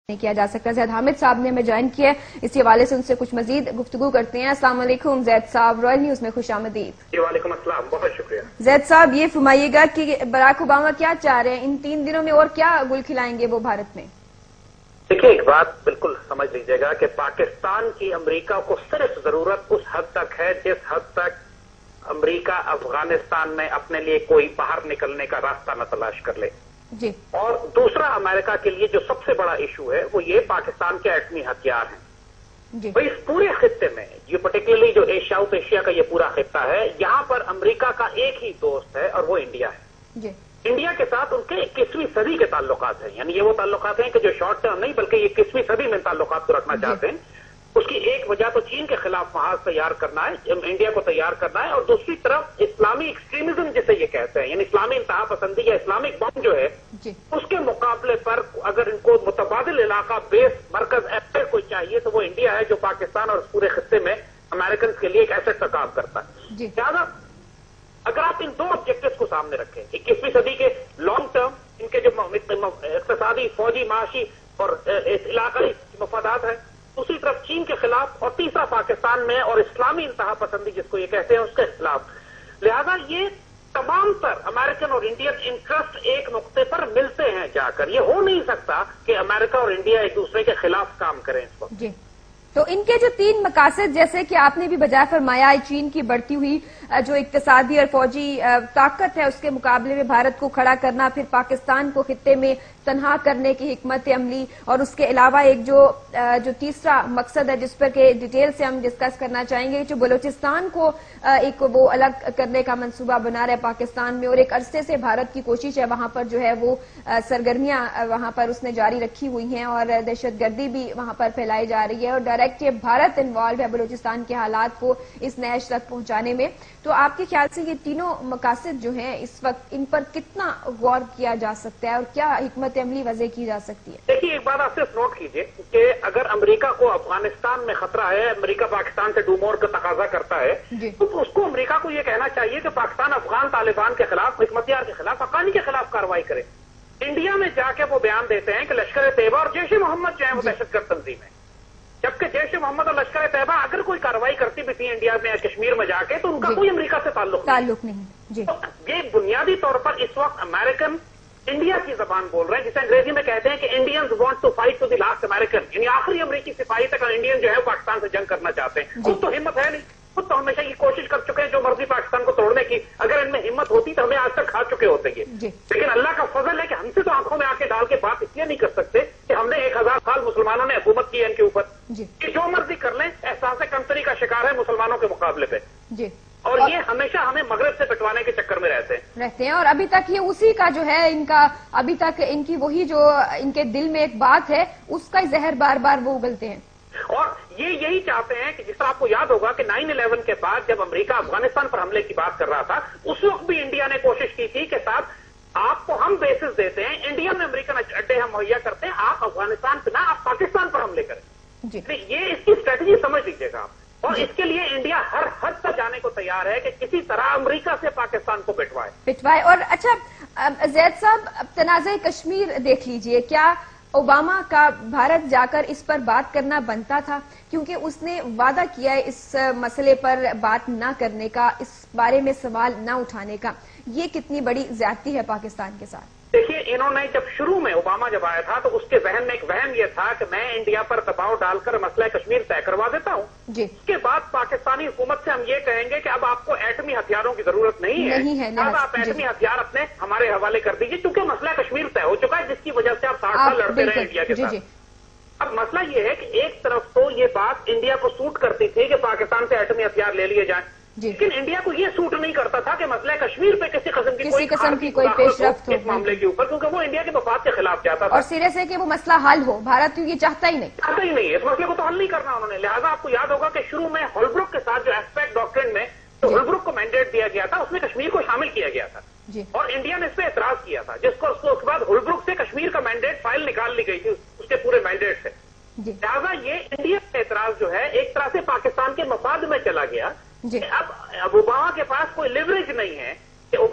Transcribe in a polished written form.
کیا جا سکتا ہے۔ زید حامد صاحب نے ہمیں جوائن کیا ہے، اس حوالے سے ان سے کچھ مزید گفتگو کرتے ہیں۔ السلام علیکم زید صاحب، رائل نیوز میں خوش آمدید۔ جی وعلیکم السلام، بہت شکریہ۔ زید صاحب یہ فرمائیے گا کہ براک اوباما کیا چاہ رہے ہیں، ان 3 دنوں میں اور کیا گل کھلائیں گے وہ بھارت میں؟ دیکھیے ایک بات بالکل سمجھ لیجیے گا کہ پاکستان کی امریکہ کو صرف ضرورت اس حد تک ہے جس حد تک امریکہ افغانستان میں اپنے لیے کوئی باہر نکلنے کا راستہ نہ تلاش کر لے جی، اور دوسرا امریکہ کے لیے جو سب سے بڑا ایشو ہے وہ یہ پاکستان کے ایٹمی ہتھیار ہیں جی، اس پورے خطے میں، یہ پرٹیکولرلی جو ساؤتھ ایشیا کا یہ پورا خطہ ہے، یہاں پر امریکہ کا ایک ہی دوست ہے اور وہ انڈیا ہے۔ جی، انڈیا کے ساتھ ان کے 21ویں صدی کے تعلقات ہیں، یعنی یہ وہ تعلقات ہیں کہ جو شارٹ ٹرم نہیں بلکہ یہ 21ویں صدی میں تعلقات کو رکھنا چاہتے ہیں۔ اس کی ایک وجہ تو چین کے خلاف محاذ تیار کرنا ہے، انڈیا کو تیار کرنا ہے، اور دوسری طرف اسلامی ایکسٹریمزم جسے یہ کہتے ہیں، یعنی اسلامی انتہا پسندی یا اسلامک بم جو ہے اس کے مقابلے پر اگر ان کو متبادل علاقہ بیس مرکز ایسٹ کوئی چاہیے تو وہ انڈیا ہے، جو پاکستان اور اس پورے خطے میں امریکن کے لیے ایک ایسٹ کا کام کرتا ہے۔ لہٰذا اگر آپ ان 2 آبجیکٹوز کو سامنے رکھیں، 21ویں صدی کے لانگ ٹرم ان کے جو اقتصادی، فوجی، معاشی اور علاقائی مفادات ہیں، دوسری طرف چین کے خلاف، اور تیسرا پاکستان میں اور اسلامی انتہا پسندی جس کو یہ کہتے ہیں اس کے خلاف، لہذا یہ تمام تر امریکن اور انڈین انٹرسٹ ایک نقطے پر ملتے ہیں جا کر۔ یہ ہو نہیں سکتا کہ امریکہ اور انڈیا ایک دوسرے کے خلاف کام کریں اس وقت۔ جی، تو ان کے جو 3 مقاصد جیسے کہ آپ نے بھی بجائے فرمایا، چین کی بڑھتی ہوئی جو اقتصادی اور فوجی طاقت ہے اس کے مقابلے میں بھارت کو کھڑا کرنا، پھر پاکستان کو خطے میں تنہا کرنے کی حکمت عملی، اور اس کے علاوہ ایک جو تیسرا مقصد ہے جس پر کہ ڈیٹیل سے ہم ڈسکس کرنا چاہیں گے، جو بلوچستان کو ایک وہ الگ کرنے کا منصوبہ بنا رہا ہے پاکستان میں، اور ایک عرصے سے بھارت کی کوشش ہے وہاں پر جو ہے وہ سرگرمیاں وہاں پر اس نے جاری رکھی ہوئی ہیں، اور دہشت گردی بھی وہاں پر پھیلائی جا رہی ہے، اور ڈائریکٹ بھارت انوالو ہے بلوچستان کے حالات کو اس نعش تک پہنچانے میں۔ تو آپ کے خیال سے یہ تینوں مقاصد جو ہیں اس وقت ان پر کتنا غور کیا جا سکتا ہے اور کیا حکمت عملی وضع کی جا سکتی ہے؟ دیکھیے ایک بات آپ صرف نوٹ کیجئے کہ اگر امریکہ کو افغانستان میں خطرہ ہے، امریکہ پاکستان سے ڈو مور کا تقاضا کرتا ہے، تو اس کو امریکہ کو یہ کہنا چاہیے کہ پاکستان افغان طالبان کے خلاف، حکمتیار کے خلاف، حقانی کے خلاف کارروائی کرے۔ انڈیا میں جا کے وہ بیان دیتے ہیں کہ لشکر طیبہ اور جیش محمد جو ہے وہ دہشت گرد تنظیم ہے، جبکہ جیش محمد اور لشکر طیبہ اگر کوئی کارروائی کرتی بھی تھی انڈیا میں یا کشمیر میں جا کے تو ان کا کوئی امریکہ سے تعلق نہیں۔ جی، تو یہ بنیادی طور پر اس وقت امریکن انڈیا کی زبان بول رہے ہیں، جسے انگریزی میں کہتے ہیں کہ Indians want to fight to the last American, یعنی آخری امریکی سپاہی تک انڈین جو ہے پاکستان سے جنگ کرنا چاہتے ہیں۔ خود تو ہمت ہے نہیں، خود تو ہمیشہ یہ کوشش کر چکے ہیں جو مرضی پاکستان کو توڑنے کی، اگر ان میں ہمت ہوتی تو ہمیں آج تک کھا چکے ہوتے ہیں۔ لیکن اللہ کا فضل ہے کہ ہم سے تو آنکھوں میں آ کے ڈال کے بات اس لیے نہیں کر سکتے کہ ہم نے 1000 سال مسلمانوں نے حکومت کی ہے ان کے اوپر، کہ جو مرضی کر لیں احساس کمتری کا شکار ہے مسلمانوں کے مقابلے پہ، اور یہ ہمیشہ ہمیں مغرب سے پٹوانے کے چکر میں رہتے ہیں، اور ابھی تک یہ اسی کا جو ہے ان کا، ابھی تک ان کی وہی جو ان کے دل میں ایک بات ہے اس کا زہر بار بار وہ اگلتے ہیں، اور یہ یہی چاہتے ہیں کہ جس طرح آپ کو یاد ہوگا کہ 9/11 کے بعد جب امریکہ افغانستان پر حملے کی بات کر رہا تھا اس وقت بھی انڈیا نے کوشش کی تھی کہ صاحب آپ کو ہم بیسز دیتے ہیں، انڈیا میں امریکن اڈے ہم مہیا کرتے ہیں، آپ افغانستان پہ نہ آپ پاکستان پر حملے کریں۔ یہ اس کی اسٹریٹجی سمجھ لیجیے گا آپ، اور اس کے لیے انڈیا ہر حد تک جانے کو تیار ہے کہ کسی طرح امریکہ سے پاکستان کو پٹوائے۔ اور اچھا زید صاحب، تنازع کشمیر دیکھ لیجئے، کیا اوباما کا بھارت جا کر اس پر بات کرنا بنتا تھا؟ کیونکہ اس نے وعدہ کیا ہے اس مسئلے پر بات نہ کرنے کا، اس بارے میں سوال نہ اٹھانے کا، یہ کتنی بڑی زیادتی ہے پاکستان کے ساتھ؟ دیکھیے انہوں نے جب شروع میں اوباما جب آیا تھا تو اس کے ذہن میں ایک وہم یہ تھا کہ میں انڈیا پر دباؤ ڈال کر مسئلہ کشمیر طے کروا دیتا ہوں، اس کے بعد پاکستانی حکومت سے ہم یہ کہیں گے کہ اب آپ کو ایٹمی ہتھیاروں کی ضرورت نہیں ہے، اب آپ ایٹمی ہتھیار اپنے ہمارے حوالے کر دیجیے، کیونکہ مسئلہ کشمیر طے ہو چکا ہے جس کی وجہ سے آپ 60 سال لڑتے رہے انڈیا کے ساتھ۔ اب مسئلہ یہ ہے کہ ایک طرف تو یہ بات انڈیا کو سوٹ کرتی تھی کہ پاکستان سے ایٹمی ہتھیار لے لیے جائیں، لیکن انڈیا کو یہ سوٹ نہیں کرتا تھا کہ مسئلہ کشمیر پہ کسی قسم کی کوئی پیش رفت ہو اس معاملے کے اوپر، کیونکہ وہ انڈیا کے مفاد کے خلاف چاہتا تھا، اور سرے سے کہ وہ مسئلہ حل ہو، بھارت یہ چاہتا ہی نہیں، اس مسئلے کو تو حل نہیں کرنا انہوں نے۔ لہٰذا آپ کو یاد ہوگا کہ شروع میں ہولبروک کے ساتھ جو ایسپیکٹ ڈاکٹرن میں جو ہولبروک کو مینڈیٹ دیا گیا تھا اس میں کشمیر کو شامل کیا گیا تھا، اور انڈیا نے اس پہ اعتراض کیا تھا، جس کو اس کے بعد ہولبروک سے کشمیر کا مینڈیٹ فائل نکال لی گئی تھی اس کے پورے مینڈیٹ سے۔ لہٰذا یہ انڈیا کا اعتراض جو ہے ایک طرح سے پاکستان کے مفاد میں چلا گیا۔ اب اوباما کے پاس کوئی لیوریج نہیں ہے کہ